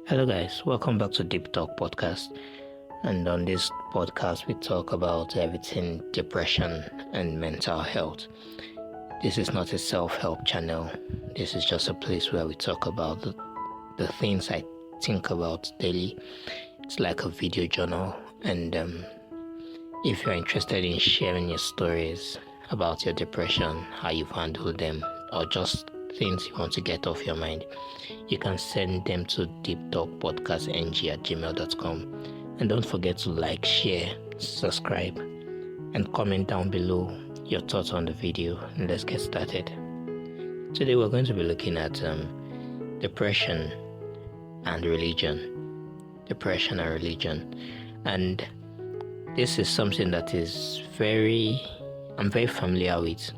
Hello, guys. Welcome back to Deep Talk Podcast. And on this podcast, we talk about everything depression and mental health. This is not a self-help channel. This is just a place where we talk about the things I think about daily. It's like a video journal. And if you're interested in sharing your stories about your depression, how you've handled them, or just things you want to get off your mind, you can send them to deeptalkpodcastng@gmail.com. And don't forget to like, share, subscribe, and comment down below your thoughts on the video. And let's get started. Today we're going to be looking at depression and religion. Depression and religion. And this is something that I'm very familiar with.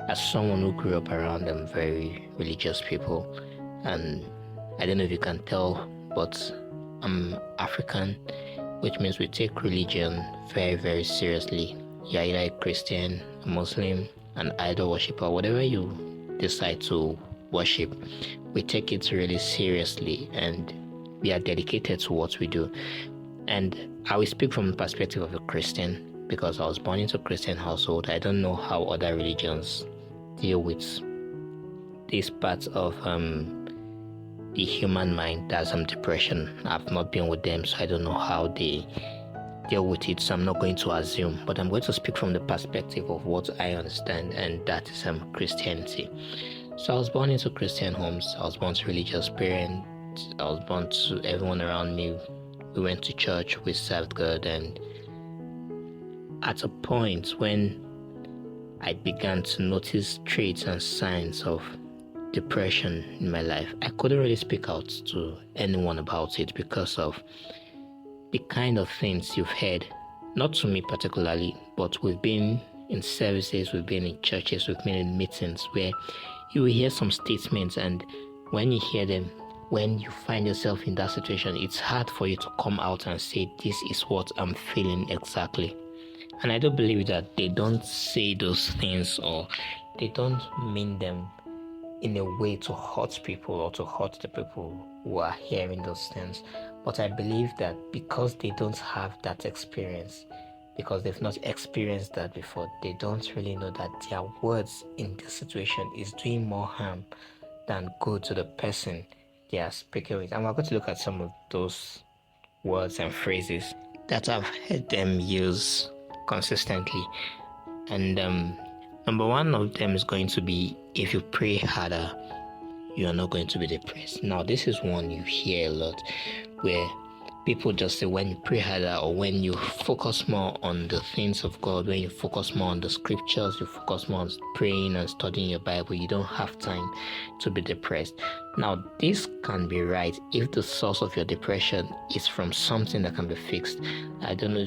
As someone who grew up around very religious people, and I don't know if you can tell, but I'm African, which means we take religion very, very seriously. You're either a Christian, a Muslim, an idol worshiper, whatever you decide to worship, we take it really seriously and we are dedicated to what we do. And I will speak from the perspective of a Christian because I was born into a Christian household. I don't know how other religions deal with these parts of the human mind. That's depression. I've not been with them, so I don't know how they deal with it, so I'm not going to assume, but I'm going to speak from the perspective of what I understand, and that is Christianity. So I was born into Christian homes. I was born to religious parents. I was born to everyone around me. We went to church, we served God, and at a point when I began to notice traits and signs of depression in my life, I couldn't really speak out to anyone about it because of the kind of things you've heard. Not to me particularly, but we've been in services, we've been in churches, we've been in meetings where you will hear some statements, and when you hear them, when you find yourself in that situation, it's hard for you to come out and say, this is what I'm feeling exactly. And I don't believe that they don't say those things or they don't mean them in a way to hurt people or to hurt the people who are hearing those things. But I believe that because they don't have that experience, because they've not experienced that before, they don't really know that their words in this situation is doing more harm than good to the person they are speaking with. And we're going to look at some of those words and phrases that I've heard them use consistently. And number one of them is going to be, if you pray harder, you are not going to be depressed. Now, this is one you hear a lot, where people just say when you pray harder, or when you focus more on the things of God, when you focus more on the scriptures, you focus more on praying and studying your Bible, you don't have time to be depressed. Now, this can be right if the source of your depression is from something that can be fixed. I don't know,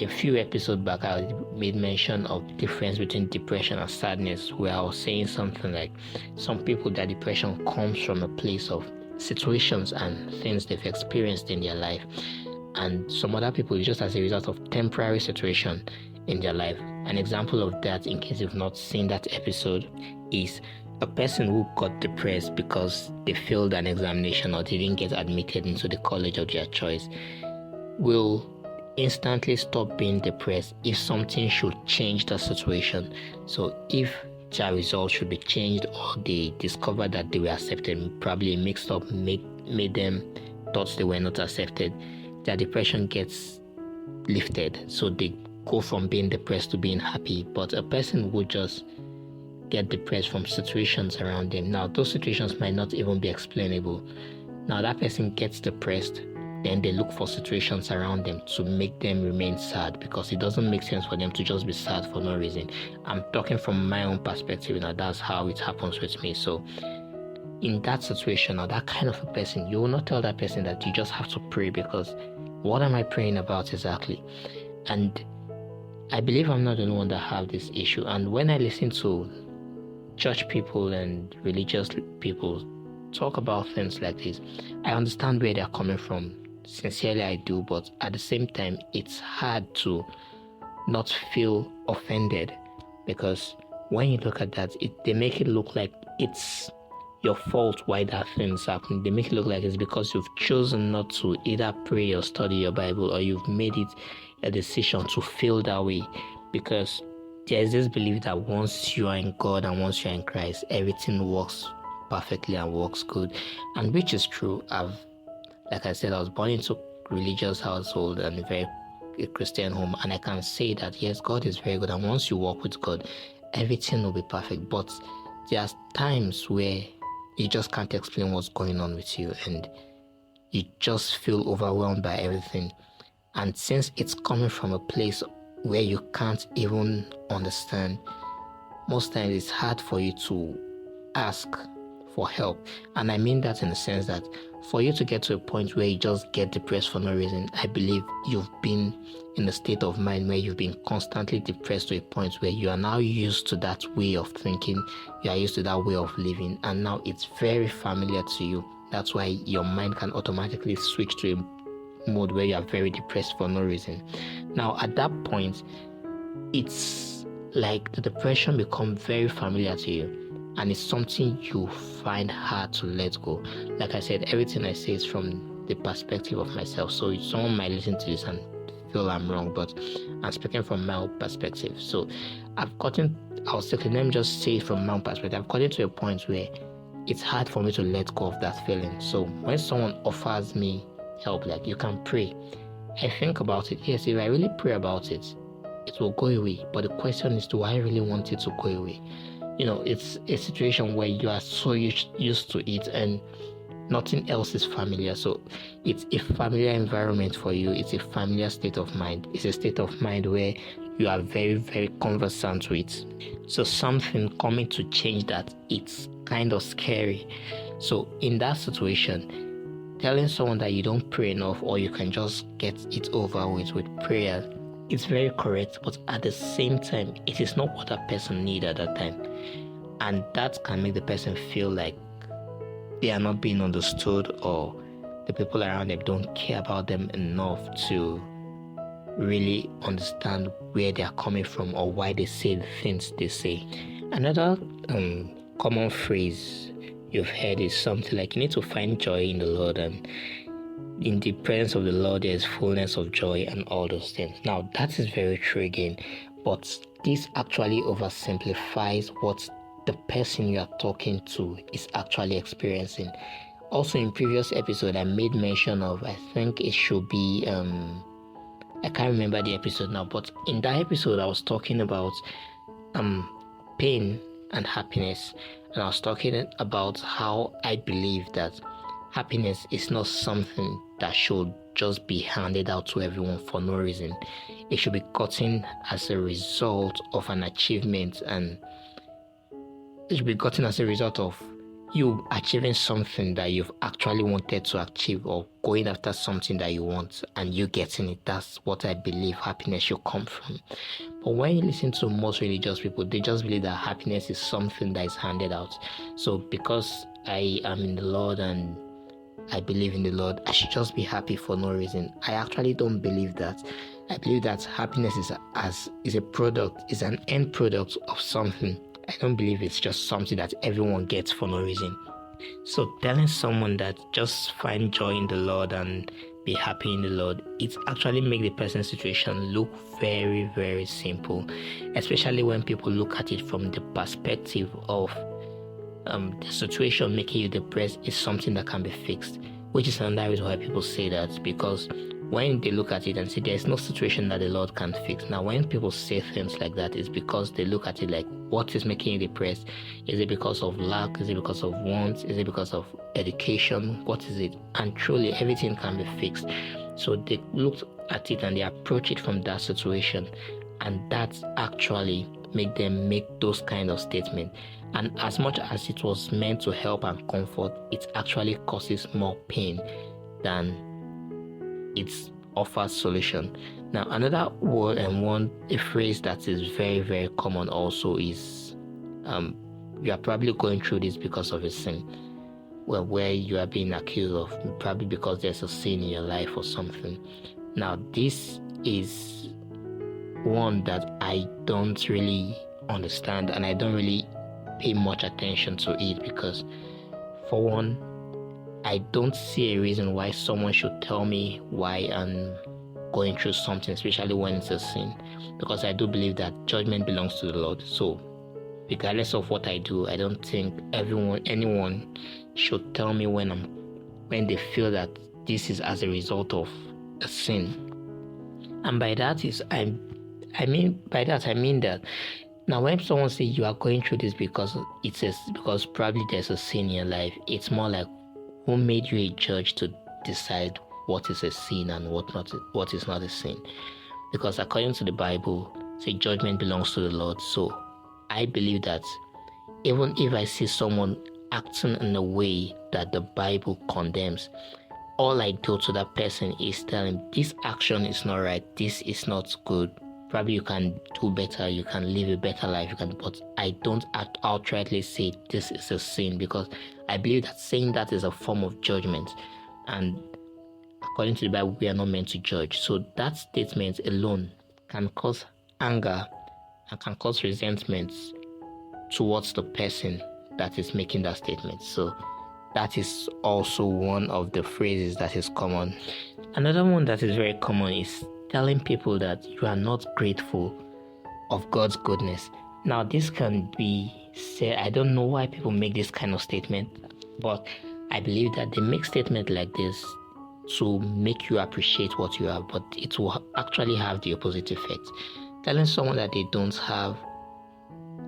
a few episodes back, I made mention of the difference between depression and sadness, where I was saying something like some people, their depression comes from a place of situations and things they've experienced in their life, and some other people is just as a result of temporary situation in their life. An example of that, in case you've not seen that episode, is a person who got depressed because they failed an examination or they didn't get admitted into the college of their choice will instantly stop being depressed if something should change the situation. So if their results should be changed, or they discover that they were accepted, probably mixed up made them thought they were not accepted, their depression gets lifted, so they go from being depressed to being happy. But a person would just get depressed from situations around them. Now, those situations might not even be explainable. Now, that person gets depressed, then they look for situations around them to make them remain sad, because it doesn't make sense for them to just be sad for no reason. I'm talking from my own perspective, now that's how it happens with me. So in that situation, or that kind of a person, you will not tell that person that you just have to pray, because what am I praying about exactly? And I believe I'm not the only one that have this issue. And when I listen to church people and religious people talk about things like this, I understand where they're coming from. Sincerely, I do, but at the same time, it's hard to not feel offended, because when you look at that, they make it look like it's your fault why that thing's happening. They make it look like it's because you've chosen not to either pray or study your Bible, or you've made it a decision to feel that way, because there's this belief that once you are in God and once you're in Christ, everything works perfectly and works good, and which is true. Like I said, I was born into religious household and a Christian home, and I can say that yes, God is very good, and once you walk with God, everything will be perfect. But there are times where you just can't explain what's going on with you, and you just feel overwhelmed by everything. And since it's coming from a place where you can't even understand, most times it's hard for you to ask for help. And I mean that in the sense that for you to get to a point where you just get depressed for no reason, I believe you've been in a state of mind where you've been constantly depressed to a point where you are now used to that way of thinking, you are used to that way of living, and now it's very familiar to you. That's why your mind can automatically switch to a mode where you are very depressed for no reason. Now at that point, it's like the depression becomes very familiar to you, and it's something you find hard to let go. Like I said, everything I say is from the perspective of myself, so someone might listen to this and feel I'm wrong, but I'm speaking from my own perspective. So let me just say from my own perspective, I've gotten to a point where it's hard for me to let go of that feeling. So when someone offers me help, like you can pray, I think about it. Yes, if I really pray about it, it will go away. But the question is, do I really want it to go away? It's a situation where you are so used to it and nothing else is familiar. So it's a familiar environment for you. It's a familiar state of mind. It's a state of mind where you are very, very conversant with. So something coming to change that, it's kind of scary. So in that situation, telling someone that you don't pray enough or you can just get it over with prayer, it's very correct, but at the same time, it is not what that person needs at that time. And that can make the person feel like they are not being understood, or the people around them don't care about them enough to really understand where they are coming from or why they say the things they say. Another common phrase you've heard is something like, you need to find joy in the Lord, and in the presence of the Lord there is fullness of joy, and all those things. Now that is very true again, but this actually oversimplifies what the person you are talking to is actually experiencing. Also in previous episode, I made mention of, I think it should be I can't remember the episode now, but in that episode I was talking about pain and happiness, and I was talking about how I believe that happiness is not something that should just be handed out to everyone for no reason. It should be gotten as a result of an achievement, and it should be gotten as a result of you achieving something that you've actually wanted to achieve, or going after something that you want and you getting it. That's what I believe happiness should come from. But when you listen to most religious people, they just believe that happiness is something that is handed out. So because I am in the Lord and I believe in the Lord, I should just be happy for no reason. I actually don't believe that. I believe that happiness is a product, is an end product of something. I don't believe it's just something that everyone gets for no reason. So telling someone that just find joy in the Lord and be happy in the Lord, it actually makes the person's situation look very, very simple, especially when people look at it from the perspective of the situation making you depressed is something that can be fixed, which is another reason why people say that, because when they look at it and say there's no situation that the Lord can't fix. Now, when people say things like that, it's because they look at it like, what is making you depressed? Is it because of lack? Is it because of want? Is it because of education? What is it? And truly, everything can be fixed. So they look at it and they approach it from that situation, and that's actually make them make those kind of statements. And as much as it was meant to help and comfort, it actually causes more pain than it offers solution. Now, another word and a phrase that is very, very common also is you are probably going through this because of a sin. Well, where you are being accused of, probably because there's a sin in your life or something. Now, this is one that I don't really understand, and I don't really pay much attention to it, because For one, I don't see a reason why someone should tell me why I'm going through something, especially when it's a sin, because I do believe that judgment belongs to the Lord. So regardless of what I do, I don't think anyone should tell me when they feel that this is as a result of a sin. And by that I mean that now when someone says you are going through this because probably there's a sin in your life, it's more like, who made you a judge to decide what is a sin and what is not a sin? Because according to the Bible, say judgment belongs to the Lord. So I believe that even if I see someone acting in a way that the Bible condemns, all I do to that person is tell him this action is not right, this is not good. Probably you can do better, you can live a better life, but I don't outrightly say this is a sin, because I believe that saying that is a form of judgment, and according to the Bible, we are not meant to judge. So that statement alone can cause anger and can cause resentment towards the person that is making that statement. So that is also one of the phrases that is common. Another one that is very common is telling people that you are not grateful of God's goodness. Now, this can be said, I don't know why people make this kind of statement, but I believe that they make statements like this to make you appreciate what you have, but it will actually have the opposite effect. Telling someone that they don't have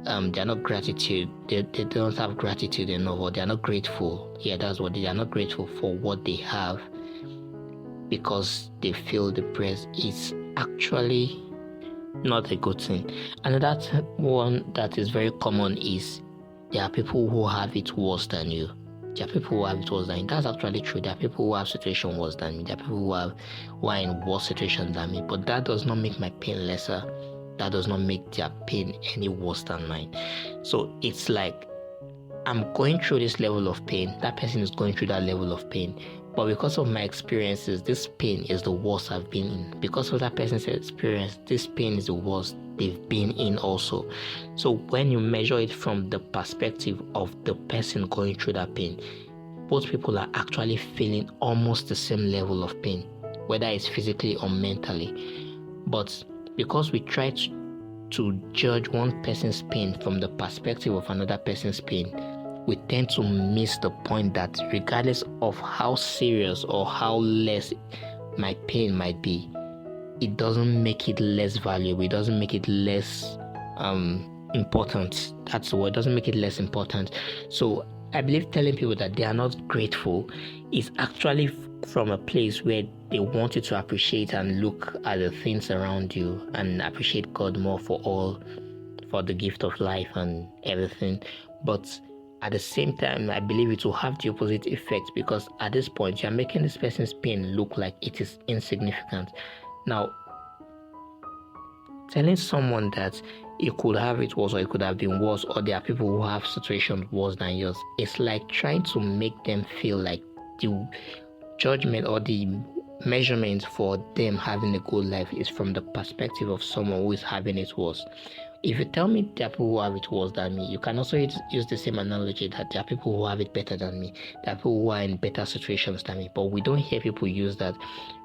they're not gratitude, they don't have gratitude enough, or they're not grateful. Yeah, that's what they are not grateful for what they have because they feel depressed. It's actually not a good thing. Another one that is very common is there are people who have it worse than you. There are people who have it worse than you. That's actually true. There are people who have situation worse than me. There are people who are in worse situations than me. But that does not make my pain lesser. That does not make their pain any worse than mine. So it's like I'm going through this level of pain. That person is going through that level of pain. But because of my experiences, this pain is the worst I've been in. Because of that person's experience, this pain is the worst they've been in also. So when you measure it from the perspective of the person going through that pain, both people are actually feeling almost the same level of pain, whether it's physically or mentally. But because we try to judge one person's pain from the perspective of another person's pain, we tend to miss the point that regardless of how serious or how less my pain might be, it doesn't make it less valuable. It doesn't make it less important. That's the word. It doesn't make it less important. So I believe telling people that they are not grateful is actually from a place where they want you to appreciate and look at the things around you and appreciate God more for the gift of life and everything. But at the same time, I believe it will have the opposite effect, because at this point, you're making this person's pain look like it is insignificant. Now, telling someone that you could have it worse or it could have been worse, or there are people who have situations worse than yours, it's like trying to make them feel like the judgment or the measurement for them having a good life is from the perspective of someone who is having it worse. If you tell me there are people who have it worse than me, you can also use the same analogy that there are people who have it better than me. There are people who are in better situations than me. But we don't hear people use that.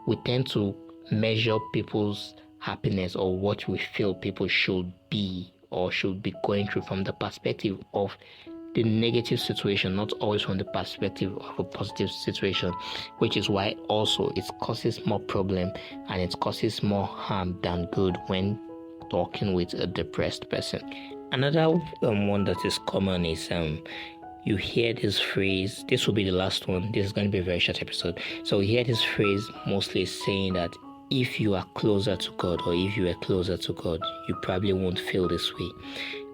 We tend to measure people's happiness or what we feel people should be or should be going through from the perspective of the negative situation, not always from the perspective of a positive situation, which is why also it causes more problem and it causes more harm than good when talking with a depressed person. Another one that is common is you hear this phrase. This will be the last one. This is going to be a very short episode. So you hear this phrase mostly saying that if you are closer to God, or if you are closer to God, you probably won't feel this way.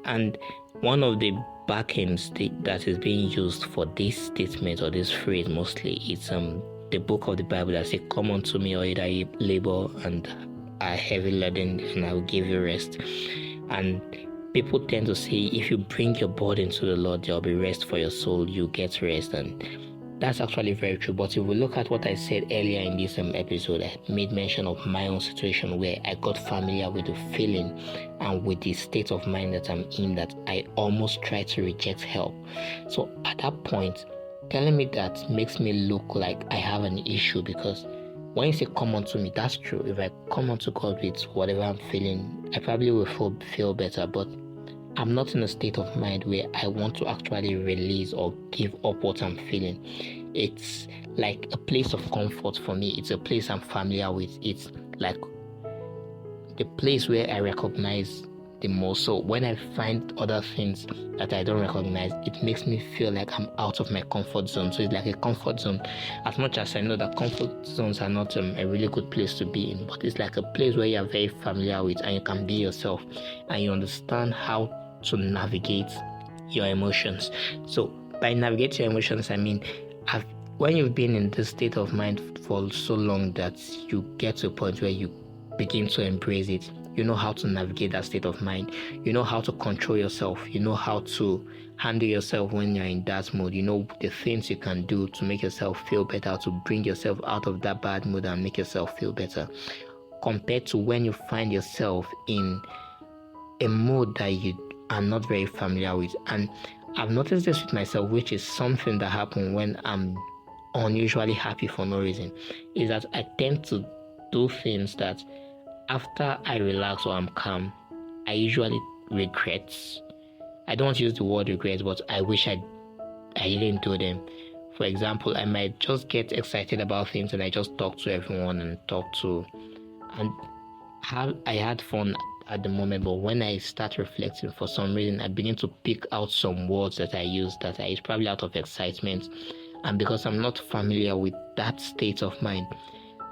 And one of the backends that is being used for this statement or this phrase mostly is the book of the Bible that says, "Come unto me, all that ye labor and are heavy laden, and I will give you rest." And people tend to say, if you bring your burden to the Lord, there will be rest for your soul. You get rest, and that's actually very true. But if we look at what I said earlier in this episode, I made mention of my own situation where I got familiar with the feeling and with the state of mind that I'm in, that I almost tried to reject help. So at that point, telling me that makes me look like I have an issue, because when you say come unto me, that's true. If I come unto God with whatever I'm feeling, I probably will feel better, but I'm not in a state of mind where I want to actually release or give up what I'm feeling. It's like a place of comfort for me. It's a place I'm familiar with. It's like the place where I recognize the most. So when I find other things that I don't recognize, it makes me feel like I'm out of my comfort zone. So it's like a comfort zone. As much as I know that comfort zones are not a really good place to be in, but it's like a place where you're very familiar with and you can be yourself and you understand how to navigate your emotions. So by navigate your emotions, I mean when you've been in this state of mind for so long that you get to a point where you begin to embrace it, you know how to navigate that state of mind. You know how to control yourself. You know how to handle yourself when you're in that mood. You know the things you can do to make yourself feel better, to bring yourself out of that bad mood and make yourself feel better. Compared to when you find yourself in a mood that you are not very familiar with. And I've noticed this with myself, which is something that happens when I'm unusually happy for no reason, is that I tend to do things that after I relax or I'm calm, I usually regret. I don't use the word regret, but I wish I didn't do them. For example, I might just get excited about things and I just talk to everyone and I had fun at the moment, but when I start reflecting, for some reason I begin to pick out some words that I use probably out of excitement, and because I'm not familiar with that state of mind,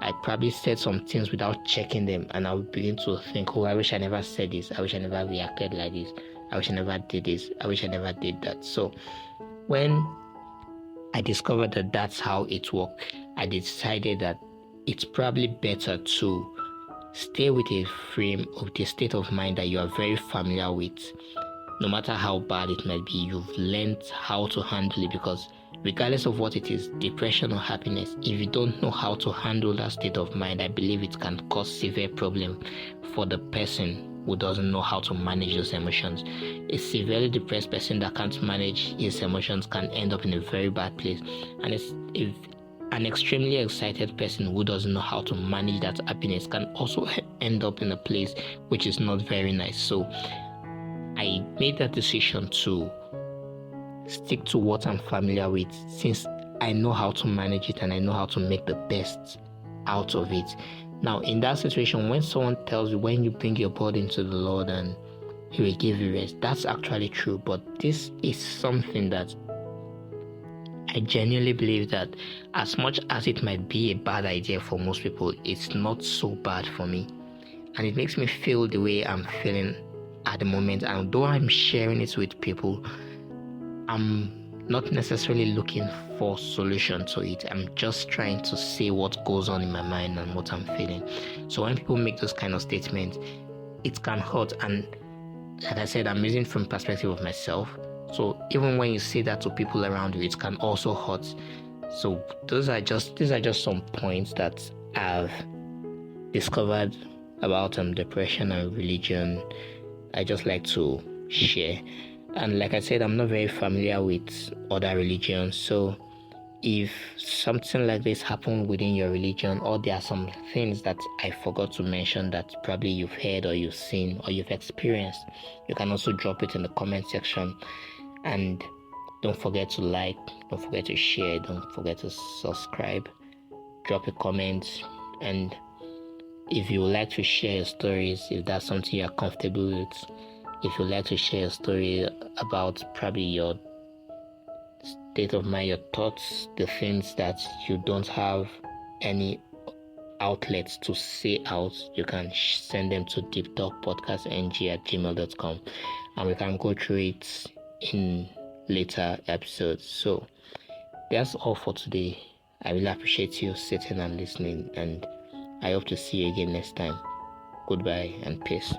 I probably said some things without checking them, and I would begin to think, oh, I wish I never said this, I wish I never reacted like this, I wish I never did this, I wish I never did that. So when I discovered that that's how it works, I decided that it's probably better to stay with a frame of the state of mind that you are very familiar with. No matter how bad it might be, you've learned how to handle it, because regardless of what it is, depression or happiness, if you don't know how to handle that state of mind, I believe it can cause severe problem for the person who doesn't know how to manage those emotions. A severely depressed person that can't manage his emotions can end up in a very bad place. And if an extremely excited person who doesn't know how to manage that happiness can also end up in a place which is not very nice. So I made that decision to stick to what I'm familiar with, since I know how to manage it and I know how to make the best out of it. Now, in that situation, when someone tells you, when you bring your burden to the Lord and He will give you rest, that's actually true. But this is something that I genuinely believe that as much as it might be a bad idea for most people, it's not so bad for me. And it makes me feel the way I'm feeling at the moment. And though I'm sharing it with people, I'm not necessarily looking for solution to it. I'm just trying to say what goes on in my mind and what I'm feeling. So when people make those kind of statements, it can hurt. And like I said, I'm using from perspective of myself. So even when you say that to people around you, it can also hurt. So these are just some points that I've discovered about depression and religion. I just like to share. And like I said, I'm not very familiar with other religions. So if something like this happened within your religion, or there are some things that I forgot to mention that probably you've heard or you've seen or you've experienced, you can also drop it in the comment section. And don't forget to like, don't forget to share, don't forget to subscribe, drop a comment. And if you would like to share your stories, if that's something you're comfortable with, if you'd like to share a story about probably your state of mind, your thoughts, the things that you don't have any outlets to say out, you can send them to deeptalkpodcastng@gmail.com, and we can go through it in later episodes. So that's all for today. I really appreciate you sitting and listening, and I hope to see you again next time. Goodbye and peace.